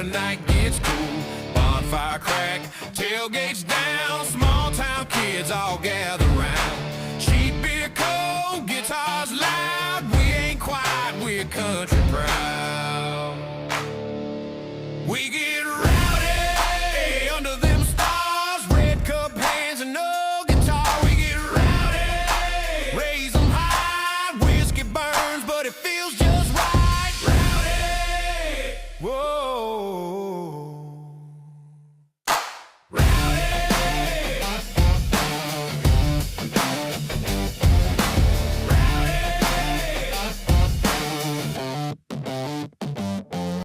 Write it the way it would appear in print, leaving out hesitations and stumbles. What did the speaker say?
the night gets cool. Bonfire crack, tailgates down, small town kids all gather round. Cheap beer cold, guitars loud, we ain't quiet, we're country proud. We get rowdy under them stars, red cup hands and no guitar. We get rowdy, raise them high, whiskey burns, but it feels just right. Rowdy, whoa.